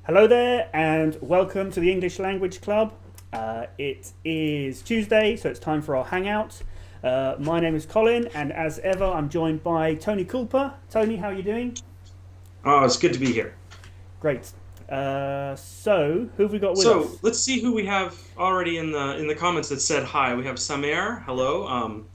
Hello there and welcome to the English Language Club. It is Tuesday, so it's time for our Hangout. My name is Colin, and as ever I'm joined by Tony Culper. Tony, how are you doing? Oh, it's good to be here. Great. So, who have we got with So us? let's see who we have already in the comments that said hi. We have Samer, hello.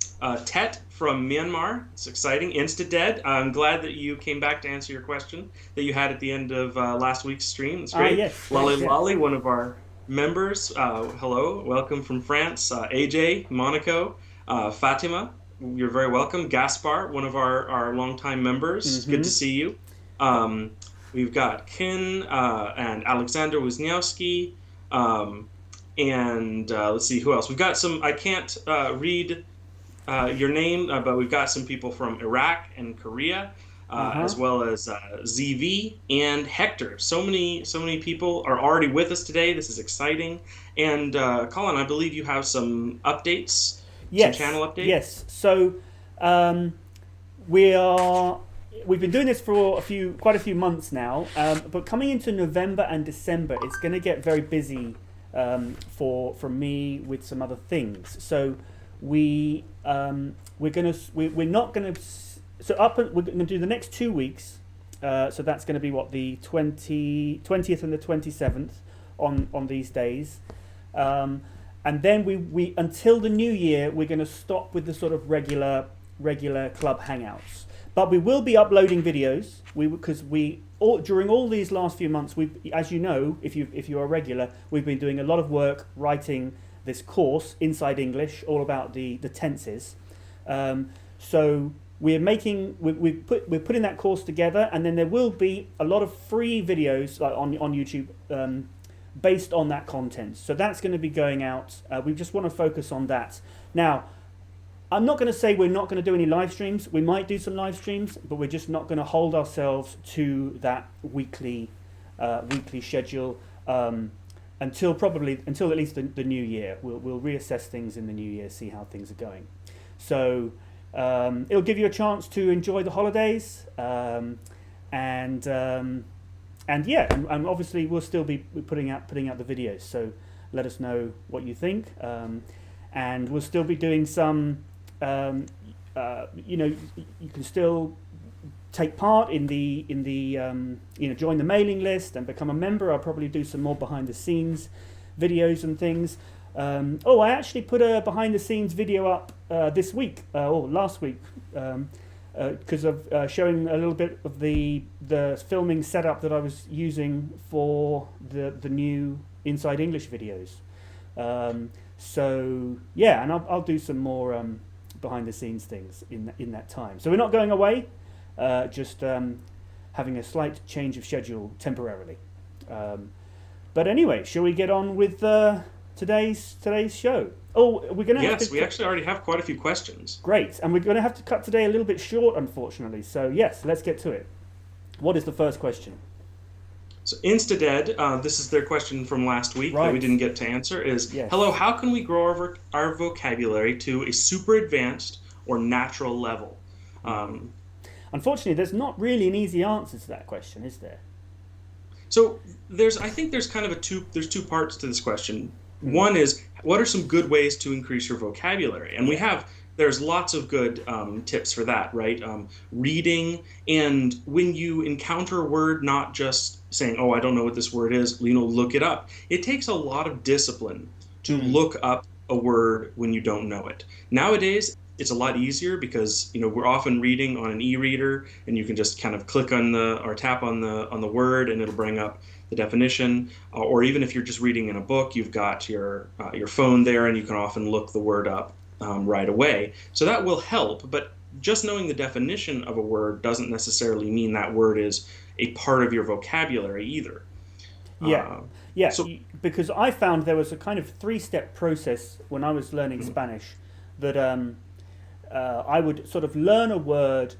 Tet from Myanmar. It's exciting. Instadead. I'm glad that you came back to answer your question that you had at the end of last week's stream. It's great. Yes, Lolly yes, yes. Lolly, one of our members. Hello, welcome from France. AJ, Monaco, Fatima. You're very welcome. Gaspar, one of our longtime members. Good to Mm-hmm. see you. Um, We've got Kin and Alexander Wisniewski. And let's see who else. We've got some, I can't read your name, but we've got some people from Iraq and Korea, Uh-huh. as well as ZV and Hector. So many people are already with us today. This is exciting. And Colin, I believe you have some updates, some Yes, channel updates. yes. So, um, we are we've been doing this for quite a few months now, but coming into November and December, it's going to get very busy for me with some other things. So we're not gonna we're going to do the next 2 weeks. So that's going to be what, the 20th and the 27th on these days. And then we until the new year we're going to stop with the sort of regular club hangouts. But we will be uploading videos. Because during all these last few months, as you know, if you are regular, we've been doing a lot of work writing this course, Inside English, all about the tenses. So we're putting that course together, and then there will be a lot of free videos like on YouTube based on that content. So that's going to be going out. We just want to focus on that now. I'm not going to say we're not going to do any live streams. We might do some live streams, but we're just not going to hold ourselves to that weekly schedule until at least the new year. We'll reassess things in the new year, see how things are going. So it'll give you a chance to enjoy the holidays, and yeah, and obviously we'll still be putting out the videos. So let us know what you think, and we'll still be doing some. You can still take part in the join the mailing list and become a member. I'll probably do some more behind the scenes videos and things. I actually put a behind the scenes video up this week or last week because of showing a little bit of the filming setup that I was using for the new Inside English videos. So yeah, and I'll do some more behind the scenes things in that time. So we're not going away, just having a slight change of schedule temporarily. But anyway, shall we get on with today's show? Oh, we're going to have Yes, to we actually already have quite a few questions. great, and we're going to have to cut today a little bit short, unfortunately. So yes, let's get to it. What is the first question? So Instadead, this is their question from last week that we Right. didn't get to answer, is, Yes. hello, how can we grow our vocabulary to a super advanced or natural level? Um, Unfortunately, there's not really an easy answer to that question, is there? so I think there's kind of there's two parts to this question. Mm. One is, what are some good ways to increase your vocabulary? And Yeah. there's lots of good tips for that, right? Reading, and when you encounter a word, not just saying, oh, I don't know what this word is, look it up. It takes a lot of discipline to Mm. look up a word when you don't know it. Nowadays, it's a lot easier because we're often reading on an e-reader, and you can just kind of click on or tap on the word, and it'll bring up the definition. Or even if you're just reading in a book, you've got your phone there, and you can often look the word up right away. So that will help, but just knowing the definition of a word doesn't necessarily mean that word is a part of your vocabulary either. Yeah, Uh, yeah, so, because I found there was a kind of three-step process when I was learning mhm, Spanish that I would sort of learn a word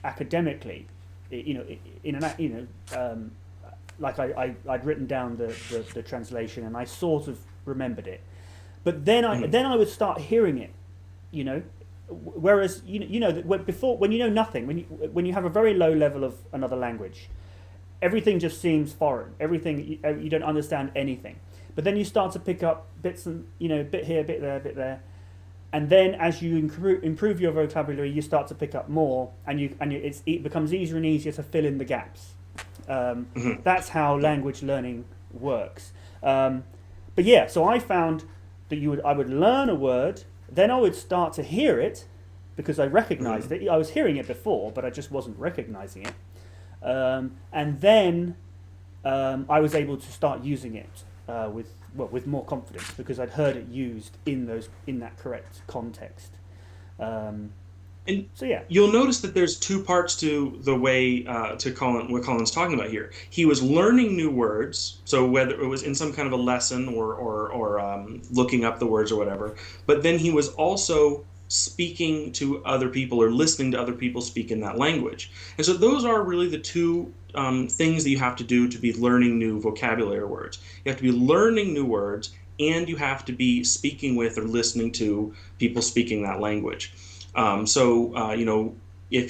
academically, in an like I'd written down the translation and I sort of remembered it, but mhm, then I would start hearing it, you know, whereas that before, when you know nothing, when you have a very low level of another language, everything just seems foreign. Everything you don't understand anything. But then you start to pick up bits and bit here, bit there, bit there, and then as you improve your vocabulary, you start to pick up more, and it becomes easier and easier to fill in the gaps. That's how language learning works. But yeah, so I found that I would learn a word, then I would start to hear it because I recognized it. I was hearing it before, but I just wasn't recognizing it. And then I was able to start using it with more confidence because I'd heard it used in that correct context. And so yeah, you'll notice that there's two parts to the way what Colin's talking about here. He was learning new words, so whether it was in some kind of a lesson or looking up the words or whatever, but then he was also speaking to other people or listening to other people speak in that language. And so those are really the two things that you have to do to be learning new vocabulary words. You have to be learning new words, and you have to be speaking with or listening to people speaking that language. If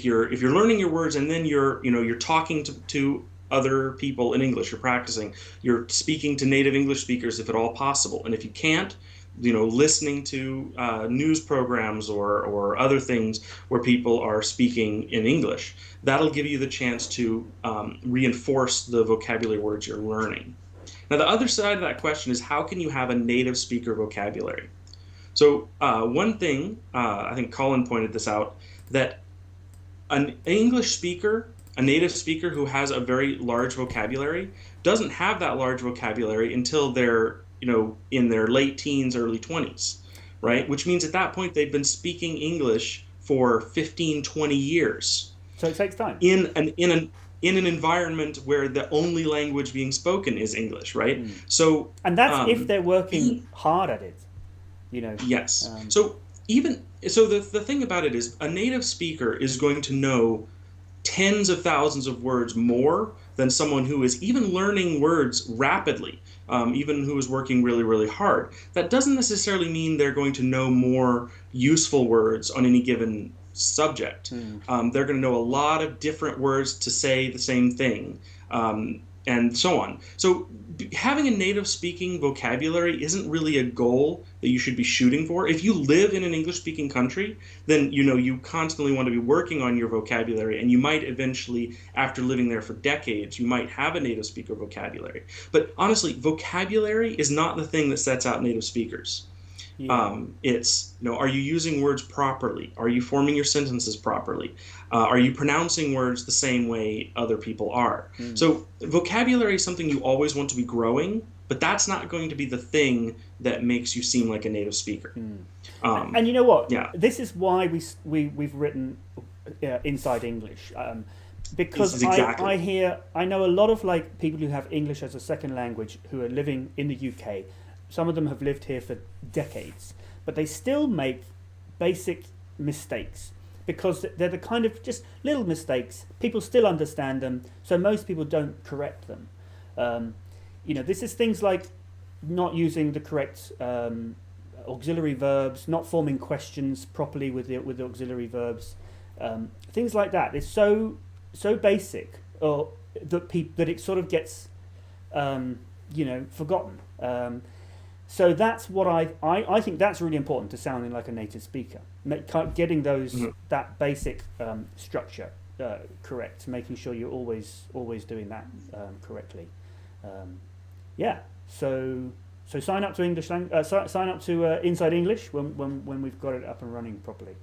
you're learning your words and then you're talking to other people in English, you're practicing, you're speaking to native English speakers if at all possible. And if you can't, listening to news programs or other things where people are speaking in English, that'll give you the chance to reinforce the vocabulary words you're learning. Now, the other side of that question is, how can you have a native speaker vocabulary? So one thing, I think Colin pointed this out, that an English speaker, a native speaker who has a very large vocabulary, doesn't have that large vocabulary until they're in their late teens, early 20s, right? Which means at that point they've been speaking English for 15, 20 years. So it takes time. In an environment where the only language being spoken is English, right? So and that's if they're working hard at it, Yes. The thing about it is, a native speaker is going to know tens of thousands of words more than someone who is even learning words rapidly, even who is working really, really hard. That doesn't necessarily mean they're going to know more useful words on any given subject. They're going to know a lot of different words to say the same thing, and so on. So having a native speaking vocabulary isn't really a goal that you should be shooting for. If you live in an English speaking country, then you constantly want to be working on your vocabulary, and you might eventually, after living there for decades, you might have a native speaker vocabulary. But honestly, vocabulary is not the thing that sets out native speakers. It's, are you using words properly? Are you forming your sentences properly? Are you pronouncing words the same way other people are? So vocabulary is something you always want to be growing, but that's not going to be the thing that makes you seem like a native speaker. And you know what? Yeah. This is why we've written Inside English. Because I know a lot of people who have English as a second language who are living in the UK. Some of them have lived here for decades, but they still make basic mistakes because they're the kind of just little mistakes. People still understand them, so most people don't correct them. This is things like not using the correct auxiliary verbs, not forming questions properly with the auxiliary verbs, things like that. It's so basic, or that it sort of gets forgotten. So that's what I think that's really important to sounding like a native speaker. Getting that basic structure correct, making sure you're always doing that correctly. So sign up to English. Sign up to Inside English when we've got it up and running properly.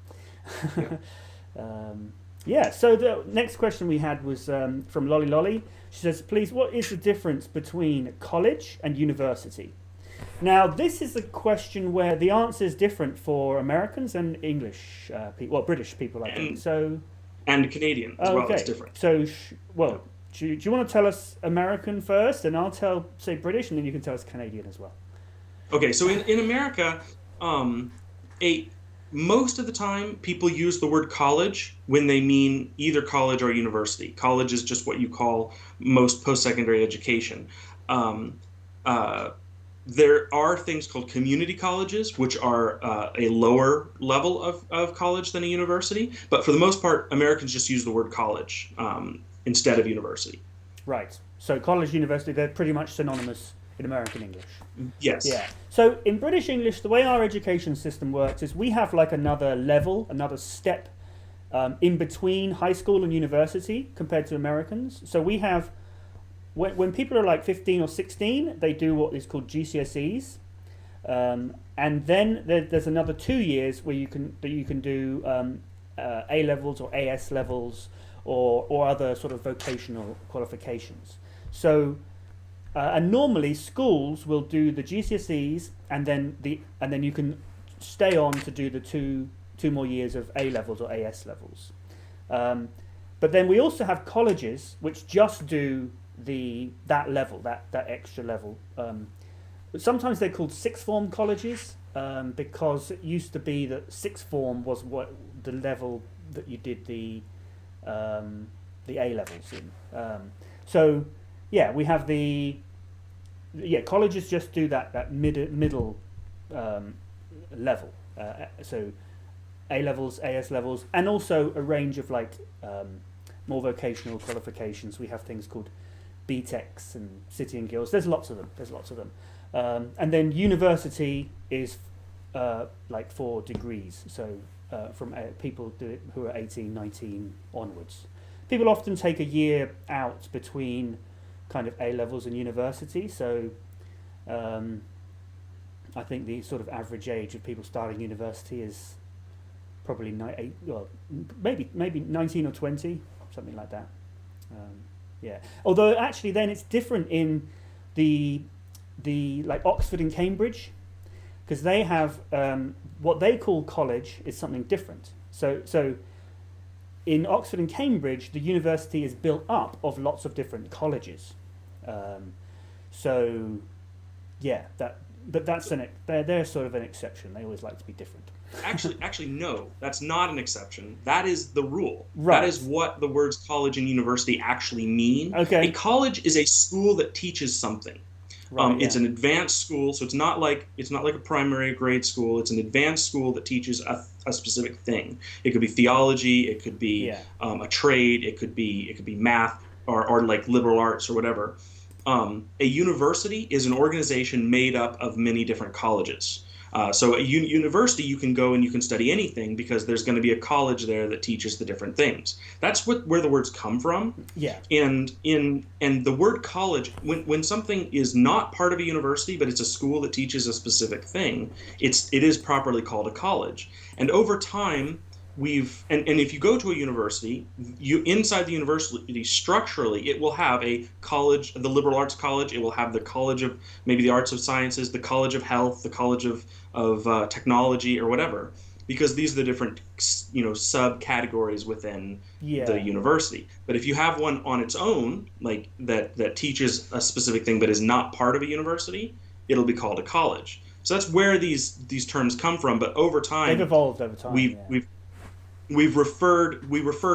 So the next question we had was from Lolly Lolly. She says, please, what is the difference between college and university? Now, this is a question where the answer is different for Americans and English people, British people, I think. And Canadian as well. It's different. So, do you want to tell us American first, and I'll say British, and then you can tell us Canadian as well. Okay, so in America, most of the time people use the word college when they mean either college or university. College is just what you call most post-secondary education. There are things called community colleges, which are a lower level of college than a university. But for the most part, Americans just use the word college instead of university. Right. So college, university, they're pretty much synonymous in American English. Yes. Yeah. So in British English, the way our education system works is we have like another level, another step in between high school and university compared to Americans. So we have, when people are like 15 or 16, they do what is called GCSEs. And then there's another 2 years where you can do A levels or AS levels or other sort of vocational qualifications. So and normally schools will do the GCSEs and then you can stay on to do the two more years of A levels or AS levels. But then we also have colleges which just do that level, that extra level. But sometimes they're called sixth form colleges because it used to be that sixth form was what the level that you did the A levels in. So yeah, we have colleges just do that middle level. So A levels, AS levels, and also a range of like more vocational qualifications. We have things called BTECs and City and Guilds. There's lots of them. And then university is like 4 degrees. So from people do it who are 18, 19 onwards. People often take a year out between kind of A levels and university. So I think the sort of average age of people starting university is probably maybe 19 or 20, something like that. Yeah. Although actually then it's different in the like Oxford and Cambridge, because they have what they call college is something different. So in Oxford and Cambridge, the university is built up of lots of different colleges. So yeah, they're sort of an exception. They always like to be different. Actually, no, that's not an exception. That is the rule. Right. That is what the words college and university actually mean. Okay. A college is a school that teaches something. Right, It's an advanced school, so it's not like a primary grade school. It's an advanced school that teaches a specific thing. It could be theology, it could be a trade, it could be math or like liberal arts or whatever. A university is an organization made up of many different colleges. So a university, you can go and you can study anything because there's going to be a college there that teaches the different things. That's where the words come from. Yeah. And the word college, when something is not part of a university, but it's a school that teaches a specific thing, it is properly called a college. And over time, and if you go to a university, inside the university structurally, it will have a college, the liberal arts college. It will have the college of maybe the arts of sciences, the college of health, the college of technology, or whatever, because these are the different subcategories within the university. But if you have one on its own, like that teaches a specific thing but is not part of a university, it'll be called a college. So that's where these terms come from. But over time, they've evolved over time. We refer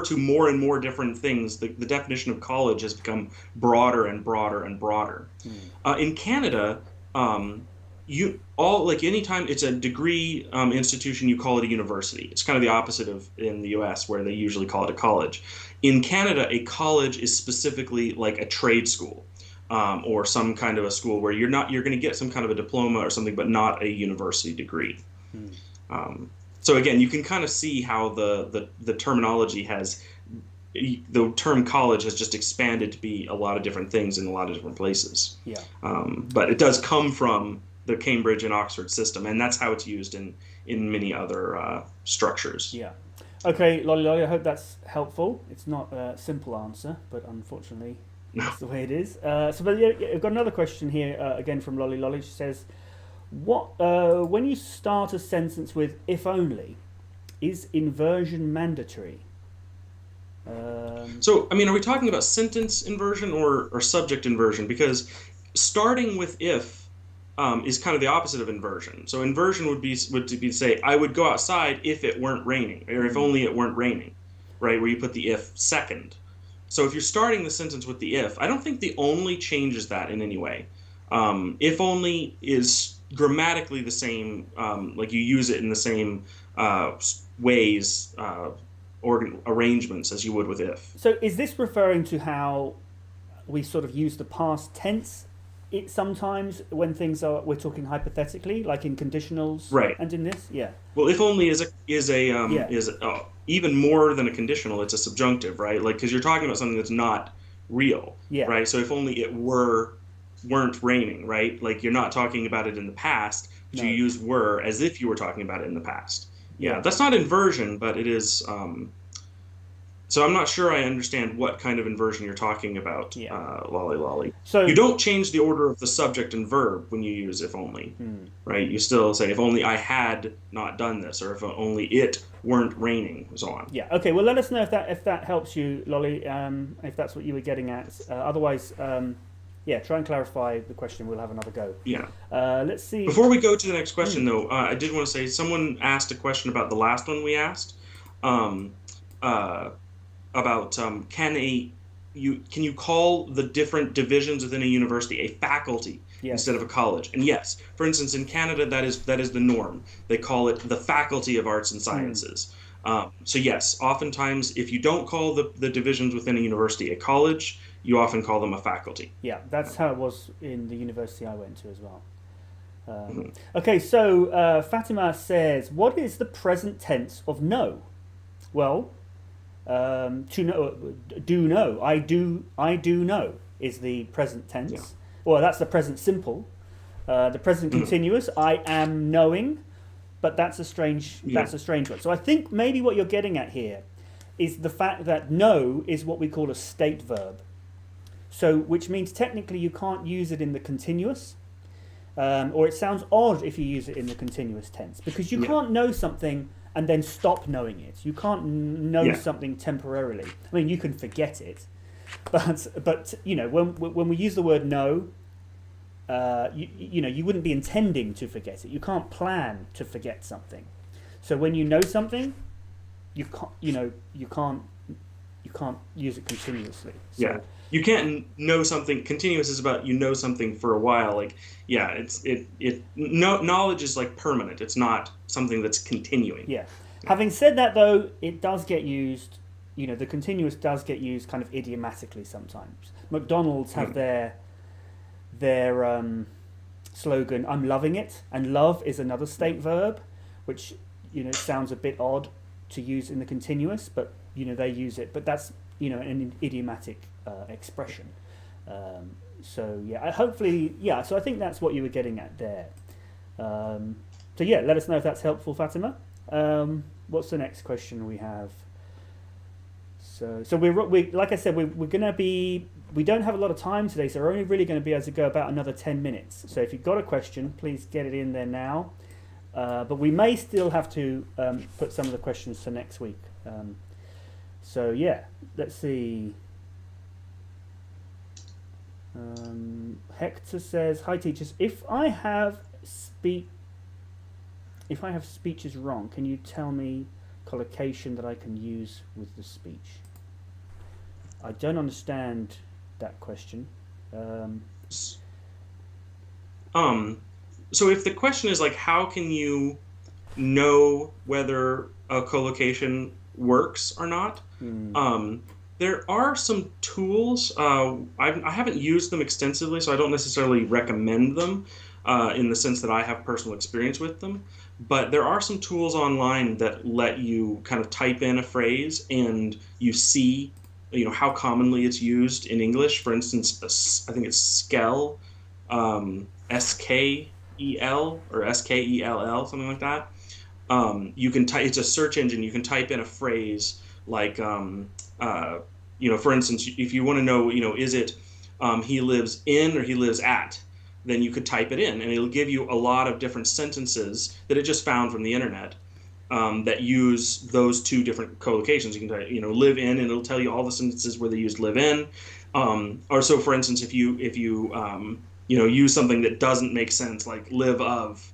to more and more different things. The definition of college has become broader and broader and broader. In Canada, anytime it's a degree institution, you call it a university. It's kind of the opposite of in the U.S. where they usually call it a college. In Canada, a college is specifically like a trade school. Or some kind of a school where you're going to get some kind of a diploma or something, but not a university degree. So again, you can kind of see how the terminology the term college has just expanded to be a lot of different things in a lot of different places. Yeah. But it does come from the Cambridge and Oxford system, and that's how it's used in many other structures. Yeah. Okay, Lolly, I hope that's helpful. It's not a simple answer, but unfortunately, that's the way it is. But I've got another question here again from Lolly. Lolly, she says, when you start a sentence with "if only," is inversion mandatory? So, I mean, are we talking about sentence inversion or subject inversion? Because starting with "if" is kind of the opposite of inversion. So, inversion would be to say, "I would go outside if it weren't raining," or "if only it weren't raining," right? Where you put the "if" second. So, if you're starting the sentence with the "if," I don't think the "only" changes that in any way. "If only" is grammatically the same, like you use it in the same ways or arrangements as you would with "if." So is this referring to how we sort of use the past tense. It sometimes when we're talking hypothetically, like in conditionals, Right. and in this, yeah, Well, if only yeah, is even more than a conditional. It's a subjunctive, right? Like because you're talking about something that's not real, yeah, right? So if only it weren't raining, right? Like you're not talking about it in the past, but you no, use were as if you were talking about it in the past. Yeah, yeah, that's not inversion, but it is. So I'm not sure I understand what kind of inversion you're talking about, yeah. lolly lolly. You So, don't change the order of the subject and verb when you use if only, hmm, right? You still say if only I had not done this, or if only it weren't raining, and so on. yeah, okay. Well, let us know if that helps you, Lolly. If that's what you were getting at. Otherwise, yeah, try and clarify the question. We'll have another go. Yeah. Let's see. Before we go to the next question, Hmm, though, I did want to say someone asked a question about the last one we asked. Um, uh, about can you call the different divisions within a university a faculty instead yes. of a college? And yes, for instance, in Canada, that is the norm. They call it the Faculty of Arts and Hmm, Sciences. So yes, oftentimes if you don't call the divisions within a university a college, you often call them a faculty. yeah, that's how it was in the university I went to as well. Mhm. Okay, so Fatima says, "What is the present tense of know?" Well, to know, do know. I do know is the present Yeah. tense. Well, that's the present simple. The present Mhm. continuous. I am knowing, but that's a Yeah. strange one. So I think maybe what you're getting at here is the fact that know is what we call a state verb. So which means technically you can't use it in the continuous. Or it sounds odd if you use it in the continuous tense because you Yeah. can't know something and then stop knowing it. You can't know Yeah. something temporarily. I mean, you can forget it, but you know when we use the word know, you know you wouldn't be intending to forget it. You can't plan to forget something. So when you know something, you can't use it continuously. So, Yeah. You can't know something. Continuous is about you know something for a while. Like, yeah, no, knowledge is like permanent. It's not something that's continuing. yeah. Having said that, though, it does get used. You know, the continuous does get used kind of idiomatically sometimes. McDonald's have Mhm. their slogan, "I'm loving it," and love is another state verb, which sounds a bit odd to use in the continuous, but they use it. But that's an idiomatic expression. So yeah, hopefully, yeah. So I think that's what you were getting at there. So yeah, let us know if that's helpful, Fatima. What's the next question we have? So we like I said, we're gonna be. We don't have a lot of time today, so we're only really going to be able to go about another 10 minutes. So if you've got a question, please get it in there now. But we may still have to put some of the questions to next week. So yeah, let's see. Hector says, "Hi teachers, if I have speeches wrong, can you tell me collocation that I can use with the speech?" I don't understand that question. So if the question is like, how can you know whether a collocation works or not? There are some tools. I haven't used them extensively, so I don't necessarily recommend them in the sense that I have personal experience with them. But there are some tools online that let you kind of type in a phrase and you see, how commonly it's used in English. For instance, I think it's Skell, Skel or Skell, something like that. You can type. It's a search engine. You can type in a phrase like, for instance, if you want to know, is it he lives in or he lives at, then you could type it in, and it'll give you a lot of different sentences that it just found from the internet that use those two different collocations. You can type, live in, and it'll tell you all the sentences where they use live in. Or so, for instance, if you use something that doesn't make sense, like live of,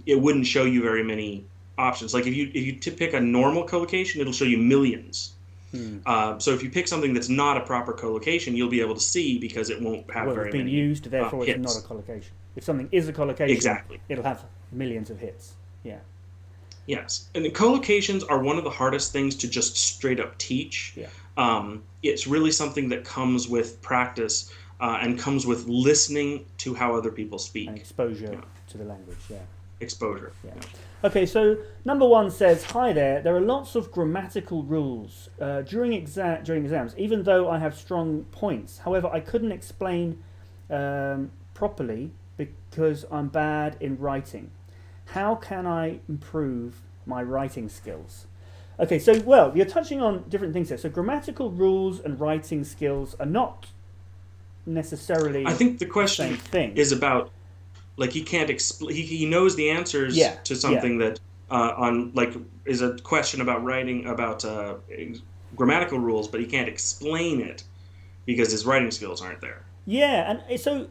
it wouldn't show you very many options. Like if you pick a normal collocation, it'll show you millions. So if you pick something that's not a proper collocation, you'll be able to see because it won't have Well, very it's been many used, therefore it's hits. not a collocation. If something is a collocation, Exactly. it'll have millions of hits. Yeah. Yes, and the collocations are one of the hardest things to just straight up teach. Yeah. It's really something that comes with practice and comes with listening to how other people And speak. exposure Yeah. to the language. Yeah. Exposure. Yeah. Yeah. Okay, so number one says, "Hi there. There are lots of grammatical rules during exams. Even though I have strong points, however, I couldn't explain properly because I'm bad in writing. How can I improve my writing skills?" Okay, so well, you're touching on different things here. So grammatical rules and writing skills are not necessarily I think the the question same thing. is about like he can't explain. He knows the answers Yeah, to yeah. something that on like is a question about writing about grammatical rules, but he can't explain it because his writing skills aren't there. Yeah, and so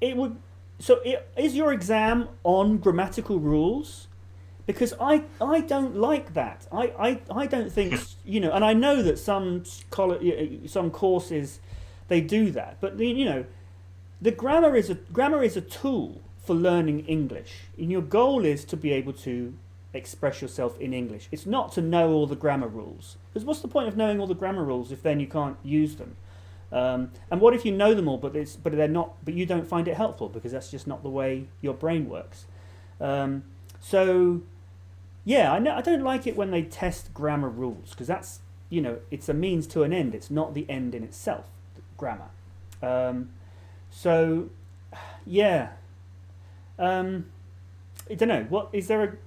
it would. So is your exam on grammatical rules? Because I don't like that. I don't think and I know that some courses they do that, but the grammar is a tool for learning English, and your goal is to be able to express yourself in English. It's not to know all the grammar rules. Because what's the point of knowing all the grammar rules if then you can't use them? And what if you know them all, but they're not, but you don't find it helpful because that's just not the way your brain works. So, yeah, I don't like it when they test grammar rules because that's it's a means to an end. It's not the end in itself. Grammar. So, yeah. I don't know. What is there?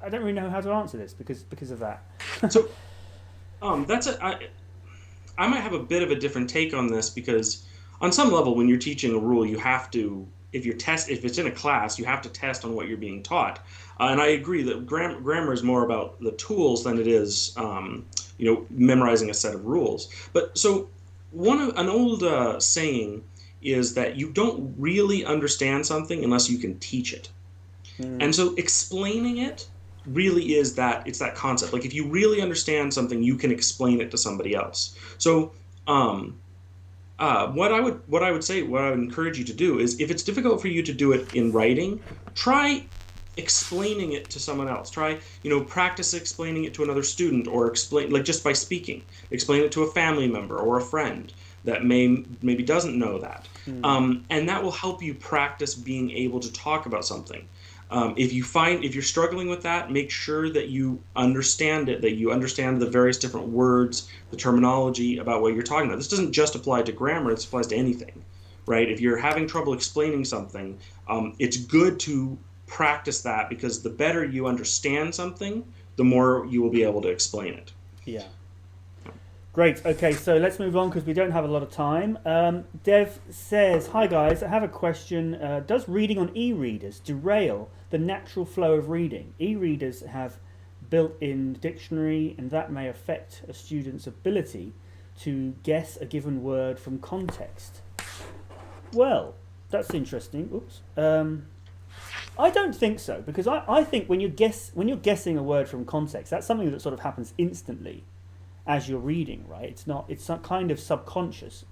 I don't really know how to answer this because of that. So that's I might have a bit of a different take on this because on some level when you're teaching a rule you have to if it's in a class you have to test on what you're being taught, and I agree that grammar is more about the tools than it is memorizing a set of rules. But so an old saying is that you don't really understand something unless you can teach it. And so explaining it really is it's that concept. Like if you really understand something, you can explain it to somebody else. So what I would encourage you to do is if it's difficult for you to do it in writing, try explaining it to someone else. Try, practice explaining it to another student or explain like just by speaking. Explain it to a family member or a friend that maybe doesn't know that. And that will help you practice being able to talk about something. If you're struggling with that, make sure that you understand it, that you understand the various different words, the terminology about what you're talking about. This doesn't just apply to grammar, this applies to anything, right? If you're having trouble explaining something, it's good to practice that because the better you understand something, the more you will be able to explain it. Yeah. Great. Okay, so let's move on because we don't have a lot of time. Dev says, "Hi guys, I have a question. Does reading on e-readers derail the natural flow of reading? E-readers have built-in dictionary, and that may affect a student's ability to guess a given word from context." Well, that's interesting. Oops. I don't think so because I think when you're guessing a word from context, that's something that sort of happens instantly as you're reading, right? It's some kind of subconscious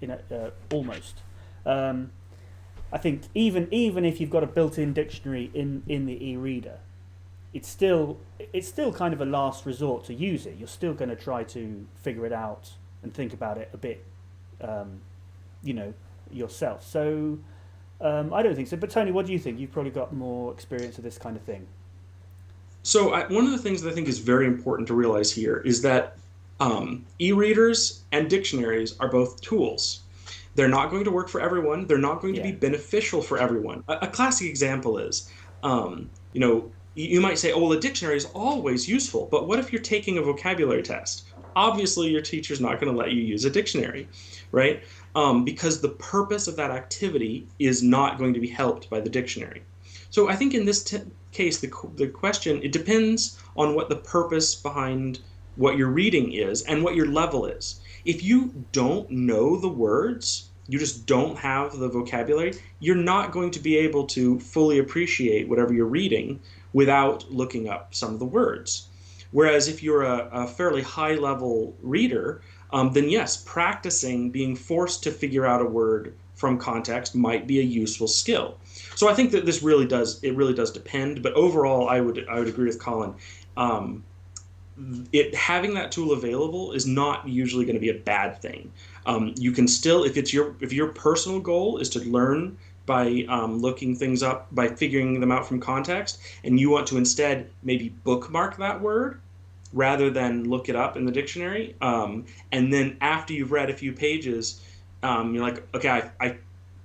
almost. I think even if you've got a built-in dictionary in the e-reader, it's still kind of a last resort to use it. You're still going to try to figure it out and think about it a bit, yourself. So I don't think so. But Tony, what do you think? You've probably got more experience of this kind of thing. So one of the things that I think is very important to realize here is that e-readers and dictionaries are both tools. They're not going to work for everyone. They're not going to be beneficial for everyone. A classic example is, you might say, oh, well, a dictionary is always useful, but what if you're taking a vocabulary test? Obviously, your teacher's not going to let you use a dictionary, right? Because the purpose of that activity is not going to be helped by the dictionary. So I think in this case, the question, it depends on what the purpose behind what you're reading is and what your level is. If you don't know the words, you just don't have the vocabulary, you're not going to be able to fully appreciate whatever you're reading without looking up some of the words. Whereas if you're a fairly high-level reader, then yes, practicing being forced to figure out a word from context might be a useful skill. So I think that this really does depend, but overall I would agree with Colin. um, having that tool available is not usually going to be a bad thing. You can still, if your personal goal is to learn by looking things up, by figuring them out from context, and you want to instead maybe bookmark that word rather than look it up in the dictionary, and then after you've read a few pages, you're like, okay,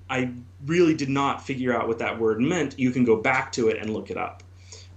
I really did not figure out what that word meant. You can go back to it and look it up.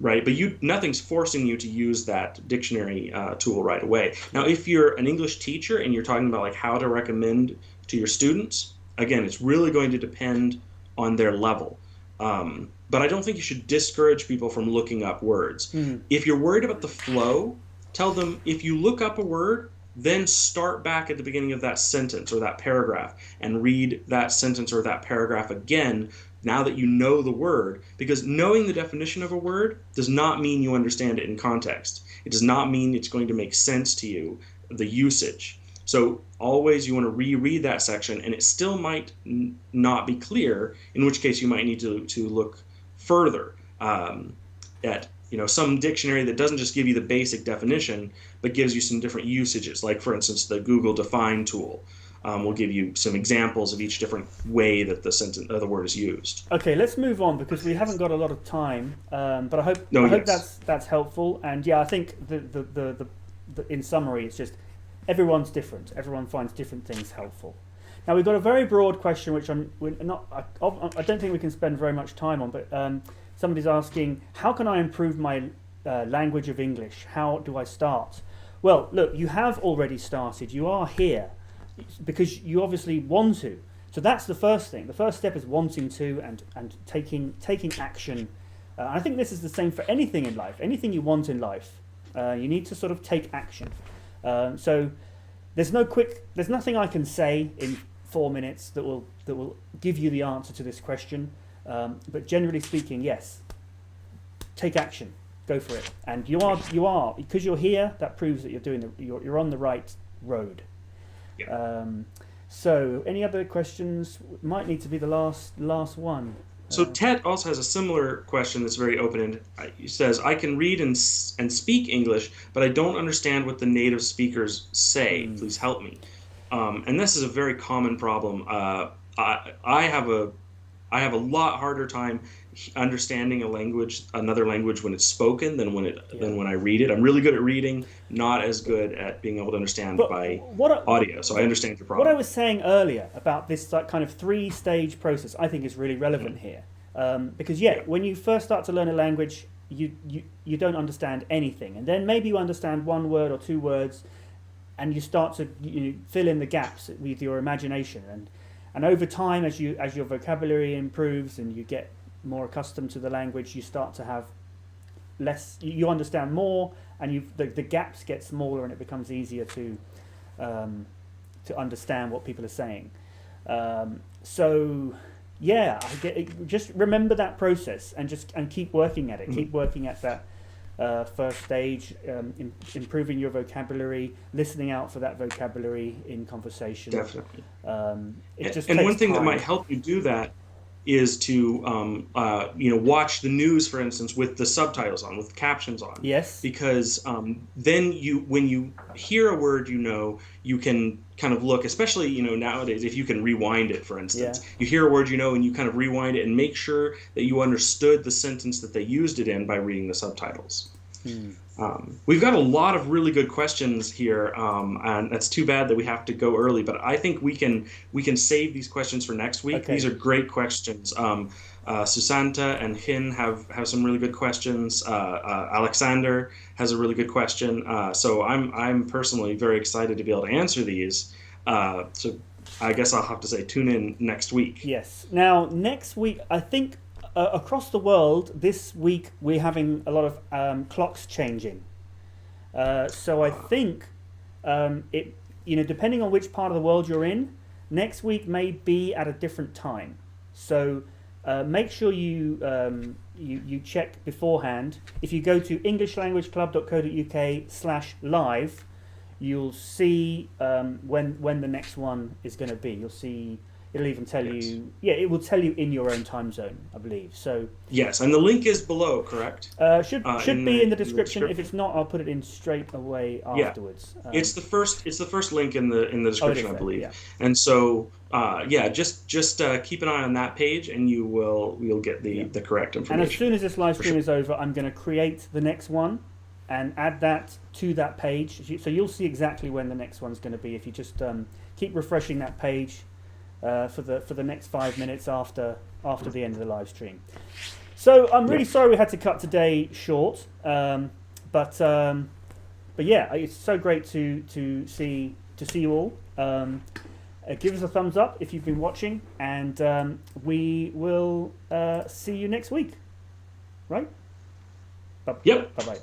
Right, but nothing's forcing you to use that dictionary tool right away. Now, if you're an English teacher and you're talking about like how to recommend to your students, again, it's really going to depend on their level. But I don't think you should discourage people from looking up words. If you're worried about the flow, tell them if you look up a word, then start back at the beginning of that sentence or that paragraph and read that sentence or that paragraph again now that you know the word, because knowing the definition of a word does not mean you understand it in context. It does not mean it's going to make sense to you, the usage. So always you want to reread that section, and it still might not be clear, in which case you might need to look further at some dictionary that doesn't just give you the basic definition, but gives you some different usages. Like, for instance, the Google Define tool will give you some examples of each different way that the word is used. Okay, let's move on because we haven't got a lot of time. But I hope that's helpful. And yeah, I think the in summary, it's just everyone's different. Everyone finds different things helpful. Now we've got a very broad question, which I don't think we can spend very much time on. But somebody's asking, how can I improve my language of English? How do I start? Well, look, you have already started. You are here because you obviously want to. So that's the first thing. The first step is wanting to and taking action. I think this is the same for anything in life. Anything you want in life, you need to sort of take action. So there's nothing I can say in 4 minutes that will give you the answer to this question. But generally speaking, yes, take action. Go for it. And you are because you're here. That proves that you're on the right road. Yeah. So any other questions? Might need to be the last one. So Ted also has a similar question that's very open-ended. He says, I can read and speak English, but I don't understand what the native speakers say. Please help me. And this is a very common problem. I have a lot harder time understanding another language when it's spoken than when I read it. I'm really good at reading, not as good at being able to understand by audio. So I understand your problem. What I was saying earlier about this kind of 3-stage process, I think is really relevant here. Because when you first start to learn a language, you don't understand anything, and then maybe you understand 1 word or 2 words, and you start to fill in the gaps with your imagination, and over time, as your vocabulary improves and you get more accustomed to the language, you start to have less. You understand more, and the gaps get smaller, and it becomes easier to understand what people are saying. So yeah, just remember that process and keep working at it. Keep working at that first stage, improving your vocabulary, listening out for that vocabulary in conversation. Definitely. And one thing that might help you do that is to watch the news, for instance, with the subtitles on, with the captions on. Yes. Because then when you hear a word, you can kind of look, especially nowadays, if you can rewind it, for instance. You hear a word and you kind of rewind it and make sure that you understood the sentence that they used it in by reading the subtitles. We've got a lot of really good questions here, and that's too bad that we have to go early, but I think we can save these questions for next week. Okay. These are great questions. Susanta and Hin have some really good questions. Alexander has a really good question. So I'm personally very excited to be able to answer these. So I guess I'll have to say tune in next week. Yes. Now, next week, I think across the world, this week we're having a lot of clocks changing. So I think depending on which part of the world you're in, next week may be at a different time. So make sure you check beforehand. If you go to englishlanguageclub.co.uk/live, you'll see when the next one is going to be. You'll see It'll even tell Yes. you. Yeah, it will tell you in your own time zone, I believe. So Yes, and the link is below, correct? should In be in the the description. If description. it's not, I'll put it in straight away Yeah. afterwards. It's the first link in the Oh, it description, is I there. believe. Yeah. And so yeah, just keep an eye on that page, and you'll get the Yeah. correct And as information. soon as this live For stream sure. is over, I'm going to create the next one and add that to that page. So you'll see exactly when the next one's going to be if you just keep refreshing that page for the next 5 minutes after the end of the live stream. So I'm really sorry we had to cut today short, but yeah, it's so great to see you all. Give us a thumbs up if you've been watching, and we will see you next week. Right? Yep. Bye bye.